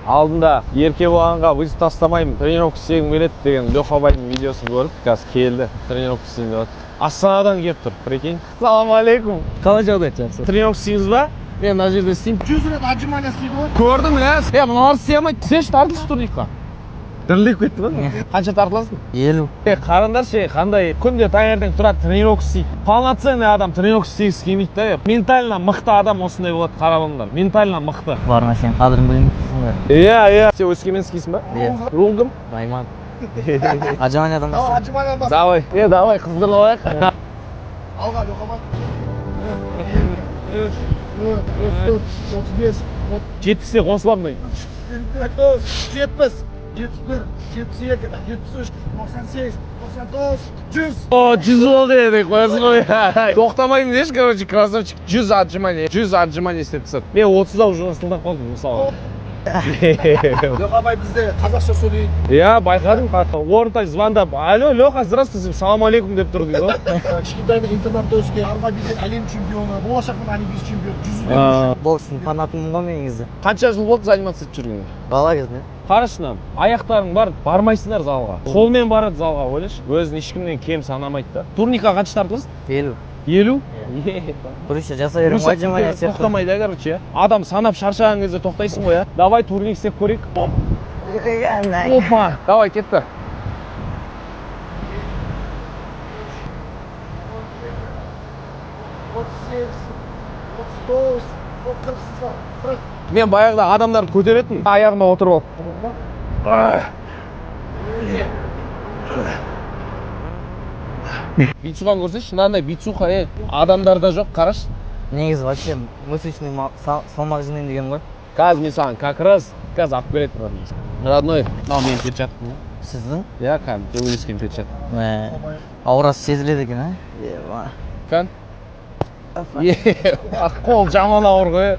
Алдында ерке болғанға вызов тастамаймын, тренировка істегім келеді деген Лёхабайдың видеосын көріп, қазір келді, тренировка істейін деп. Астанадан келіп тұр, прикинь. Ассалаmu алейкум. Қалай жағдай жақсы? Тренировка істейсіз ба? Мен мына жерде істеймін. 100 рет отжимания істейді ғой. Көрдім, мыналар істей алмайды. Сен тартылшы турникқа. Дірілдеп кетті ба? Қанша тартыласың? 50. Қараңдаршы, қандай күнде таңертең тұрады, тренировка істейді. Полноценный адам тренировка істегісі келмейді да. Ментально мықты адам осындай болады, қарап. Ментально мықты. Барына сен қадірін білмейсің ба? Иә. Сен өскеменскийсің ба? Иә. Рулгім? Райман. Отжиманиядан Давай, отжимания бас. Давай. Давай, қыздырып алайық. Алға, Лёхабай. 35. 70-те қосыла алмай. 70. 71, 72, 73, 98, 99, 100. О, 100 болды едік, қоясың ғой. Тоқтамаймын деші, короче, красавчик. 100 отжимания істеп тастады. Мен 30-да уже ысылдап қалдым, мысалы. Лёхабай бізде қазақша сөйлейді. Иә, байқадым. Орынтай звондап, алло, Леха, здравствуйте, салам алейкум деп тұр дейді ғой. Кішкентаймен интернатта өскен, армавиде әлем чемпионы, болашақтың олимпийский чемпионы, 100 Бокстың фанатымын ғой мен негізі. Қанша жыл болды заниматься етіп жүргенге? Бала кезінен. Қарашынан, аяқтарың бар, бармайсыңдар залға. Қолмен барады залға, ойлашы. Өзін ешкімнен кем санамайды да. Турникқа қанша тартыласың? 50. 50? Бірінші жасай беремін ғой отжимания сияқты. Тоқтамайды, короче. Адам санап шаршаған кезде тоқтайсың ғой, Давай турник істеп көрейік. Опа! Давай, кетті. Мен баяғыда адамдарды көтеретін, аяғыма отырып алып. Бицухан көрсеші, мынандай бицуха, адамдарда жоқ, қараш. Негізі вообще мышечный салмақ жинайын деген ғой. Қазір мен саған как раз алып беретін. Родной, мынау менің перчаткам. Сіздің? Иә, кәдімгі төбелескен перчатка. Аурасы сезіледі екен, а? Кән? Қол жаман ауыр ғой.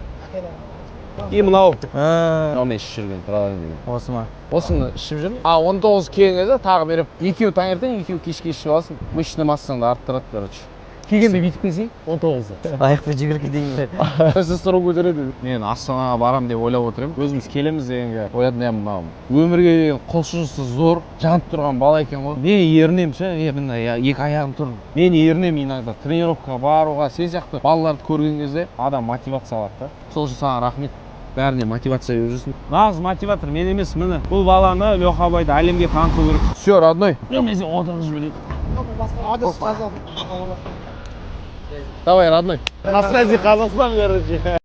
Мынау. Мынау мен ішіп жүрген, тұралайын деген. Осы ма? Осыны ішіп жүрмін. 19 келген кезде тағы беріп, екеуі таңертең, екеуі кешке ішіп аласың. Мышечный массаңды арттырады, короче. Келгенде бүйтіп келсең, 19-да. Аяқпен жүгіріп кетейін бе? Тестостерон көтереді. Мен Астанаға барам деп ойлап отырмын. Өзіміз келеміз дегенге ойладым, мынау өмірге деген құлшынысы зор, жанып тұрған бала екен ғой. Мен ерінемін ше, екі аяғым тұр. Мен ерінемін иногда тренировкаға баруға, сен сияқты балаларды көрген кезде адам мотивация алады да. Сол үшін саған рахмет. Бәріне мотивация беріп жүрсің. Нағыз мотиватор мен емес, міне. Бұл баланы Лёхабайды әлемге таныту керек. Все, родной. Мен сен отырғызып жіберейін. Адрес сказал. Давай, родной. На связи Казахстан, короче.